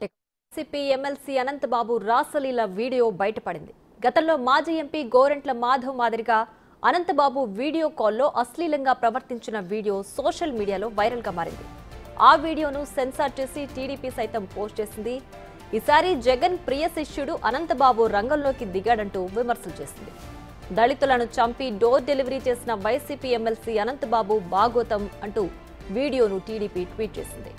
YCP MLC Anantha Babu రాసలీల video బయటపడింది. గతంలో మాజీ ఎంపీ గోరంట్ల మాధవ్ మాదిరిగా అనంతబాబు వీడియో కాల్లో అశ్లీలంగా ప్రవర్తించిన వీడియో సోషల్ మీడియాలో వైరల్ గా మారింది. ఆ వీడియోను సెన్సార్ చేసి టీడీపీ సైతం పోస్ట్ చేసింది. ఈసారి జగన్ ప్రియ శిష్యుడు అనంతబాబు రంగంలోకి దిగాడంటూ విమర్శలు చేసింది. దళితులను చంపి డోర్ డెలివరీ చేసిన వైసీపీ ఎమ్మెల్సీ అనంతబాబు బాగోతం అంటూ వీడియోను టీడీపీ ట్వీట్ చేసింది.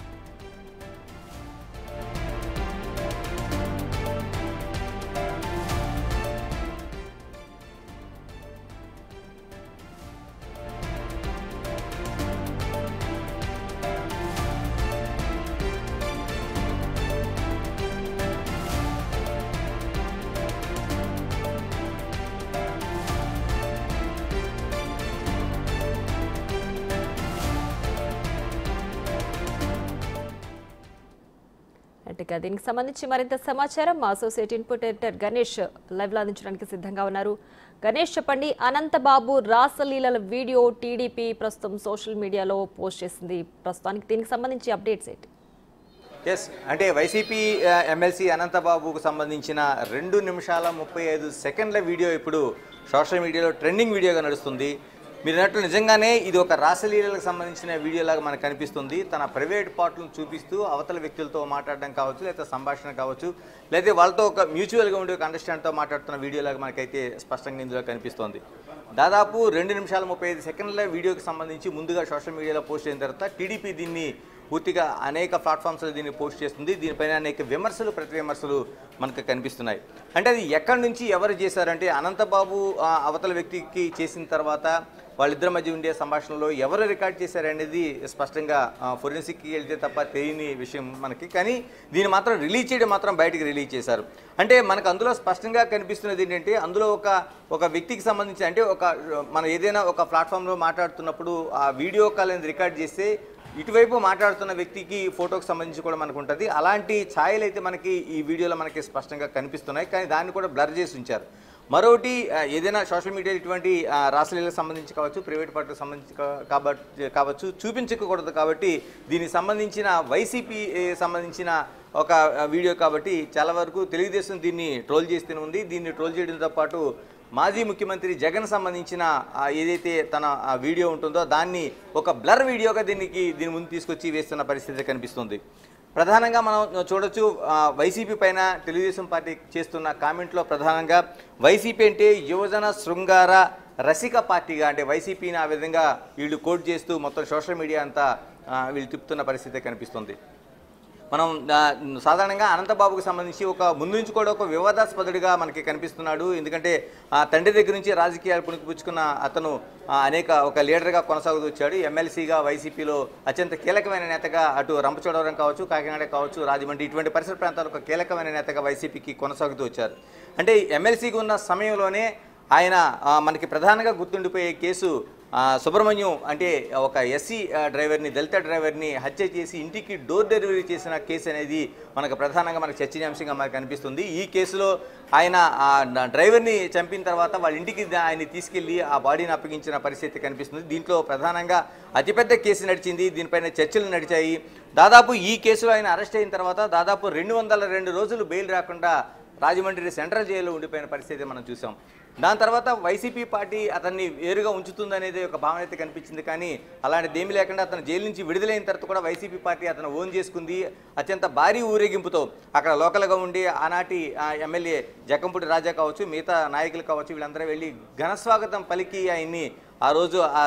దీనికి సంబంధించి మరింత సమాచారం మా associate input editor Ganesh live లో అందించడానికి సిద్ధంగా ఉన్నారు. గణేష్, చెప్పండి, అనంతబాబు రాసలీలల వీడియో టీడీపీ ప్రస్తుతం సోషల్ మీడియాలో పోస్ట్ చేసింది. ప్రస్తుతానికి దీనికి సంబంధించి అప్డేట్స్ ఏంటి? అంటే వైసీపీ ఎమ్మెల్సీ అనంతబాబుకు సంబంధించిన 2 నిమిషాల 35 సెకండ్ల వీడియో ఇప్పుడు సోషల్ మీడియాలో ట్రెండింగ్ వీడియోగా నడుస్తుంది. మీరు అన్నట్టు నిజంగానే ఇది ఒక రాసలీలకు సంబంధించిన వీడియోలాగా మనకు కనిపిస్తుంది. తన ప్రైవేట్ పార్ట్లను చూపిస్తూ అవతల వ్యక్తులతో మాట్లాడడం కావచ్చు, లేదా సంభాషణ కావచ్చు, లేదా వాళ్ళతో ఒక మ్యూచువల్గా ఉండే ఒక అండర్స్టాండ్తో మాట్లాడుతున్న వీడియోలాగా మనకైతే స్పష్టంగా ఇందులో కనిపిస్తోంది. దాదాపు 2 నిమిషాల 35 సెకండ్ల వీడియోకి సంబంధించి ముందుగా సోషల్ మీడియాలో పోస్ట్ అయిన తర్వాత టీడీపీ దీన్ని పూర్తిగా అనేక ప్లాట్ఫామ్స్లో దీన్ని పోస్ట్ చేస్తుంది. దీనిపైన అనేక విమర్శలు, ప్రతి విమర్శలు మనకు కనిపిస్తున్నాయి. అంటే అది ఎక్కడి నుంచి ఎవరు చేశారంటే అనంతబాబు అవతల వ్యక్తికి చేసిన తర్వాత వాళ్ళిద్దరి మధ్య ఉండే సంభాషణలో ఎవరు రికార్డ్ చేశారనేది స్పష్టంగా ఫోరెన్సిక్కి వెళ్తే తప్ప తెలియని విషయం మనకి. కానీ దీన్ని మాత్రం రిలీజ్ చేయడం మాత్రం బయటికి రిలీజ్ చేశారు. అంటే మనకు అందులో స్పష్టంగా కనిపిస్తున్నది ఏంటంటే అందులో ఒక వ్యక్తికి సంబంధించి అంటే మనం ఏదైనా ఒక ప్లాట్ఫామ్లో మాట్లాడుతున్నప్పుడు ఆ వీడియో కాల్ అనేది రికార్డ్ చేస్తే ఇటువైపు మాట్లాడుతున్న వ్యక్తికి ఫోటోకి సంబంధించి కూడా మనకు ఉంటుంది. అలాంటి ఛాయలు అయితే మనకి ఈ వీడియోలో మనకి స్పష్టంగా కనిపిస్తున్నాయి. కానీ దాన్ని కూడా బ్లర్ చేసి ఉంచారు. మరొకటి, ఏదైనా సోషల్ మీడియా ఇటువంటి రాసలీలకు సంబంధించి కావచ్చు, ప్రైవేట్ పార్టీలకు సంబంధించి కావచ్చు చూపించకూడదు. కాబట్టి దీనికి సంబంధించిన వైసీపీ సంబంధించిన ఒక వీడియో కాబట్టి చాలా వరకు తెలుగుదేశం దీన్ని ట్రోల్ చేస్తూనే ఉంది. దీన్ని ట్రోల్ చేయడంతో పాటు మాజీ ముఖ్యమంత్రి జగన్ సంబంధించిన ఏదైతే తన వీడియో ఉంటుందో దాన్ని ఒక బ్లర్ వీడియోగా దీని ముందు తీసుకొచ్చి వేస్తున్న పరిస్థితి కనిపిస్తుంది. ప్రధానంగా మనం చూడొచ్చు, వైసీపీ పైన తెలుగుదేశం పార్టీ చేస్తున్న కామెంట్లో ప్రధానంగా వైసీపీ అంటే యువజన శృంగార రసిక పార్టీగా, అంటే వైసీపీని ఆ విధంగా వీళ్ళు కోట్ చేస్తూ మొత్తం సోషల్ మీడియా అంతా వీళ్ళు తిప్పుతున్న పరిస్థితి కనిపిస్తుంది. మనం సాధారణంగా అనంతబాబుకు సంబంధించి ముందు నుంచి కూడా ఒక వివాదాస్పదుడిగా మనకి కనిపిస్తున్నాడు. ఎందుకంటే తండ్రి దగ్గర నుంచి రాజకీయాలు పుణికిపుచ్చుకున్న అతను ఒక లీడర్గా కొనసాగుతూ వచ్చాడు. ఎమ్మెల్సీగా వైసీపీలో అత్యంత కీలకమైన నేతగా అటు రంపచోడవరం కావచ్చు, కాకినాడ కావచ్చు, రాజమండ్రి ఇటువంటి పరిసర ప్రాంతాలు ఒక కీలకమైన నేతగా వైసీపీకి కొనసాగుతూ వచ్చారు. అంటే ఎమ్మెల్సీగా ఉన్న సమయంలోనే ఆయన మనకి ప్రధానంగా గుర్తుండిపోయే కేసు సుబ్రహ్మణ్యం, అంటే ఒక ఎస్సీ డ్రైవర్ని, దళిత డ్రైవర్ని హత్య చేసి ఇంటికి డోర్ డెలివరీ చేసిన కేసు అనేది మనకు ప్రధానంగా మనకు చర్చనీయాంశంగా మనకు కనిపిస్తుంది. ఈ కేసులో ఆయన డ్రైవర్ని చంపిన తర్వాత వాళ్ళ ఇంటికి ఆయన్ని తీసుకెళ్లి ఆ బాడీని అప్పగించిన పరిస్థితి కనిపిస్తుంది. దీంట్లో ప్రధానంగా అతిపెద్ద కేసు నడిచింది. దీనిపైన చర్చలు నడిచాయి. దాదాపు ఈ కేసులో ఆయన అరెస్ట్ అయిన తర్వాత దాదాపు 202 రోజులు బెయిల్ రాకుండా రాజమండ్రి సెంట్రల్ జైల్లో ఉండిపోయిన పరిస్థితి మనం చూసాం. దాని తర్వాత వైసీపీ పార్టీ అతన్ని వేరుగా ఉంచుతుందనేది ఒక భావన అయితే కనిపించింది. కానీ అలాంటిది ఏమీ లేకుండా అతను జైలు నుంచి విడుదలైన తర్వాత కూడా వైసీపీ పార్టీ అతను ఓన్ చేసుకుంది. అత్యంత భారీ ఊరేగింపుతో అక్కడ లోకల్గా ఉండి ఆనాటి ఎమ్మెల్యే జక్కంపూడి రాజా కావచ్చు, మిగతా నాయకులు కావచ్చు, వీళ్ళందరూ వెళ్ళి ఘనస్వాగతం పలికి ఆయన్ని ఆ రోజు ఆ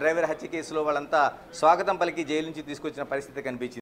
డ్రైవర్ హత్య కేసులో వాళ్ళంతా స్వాగతం పలికి జైలు నుంచి తీసుకొచ్చిన పరిస్థితి కనిపించింది.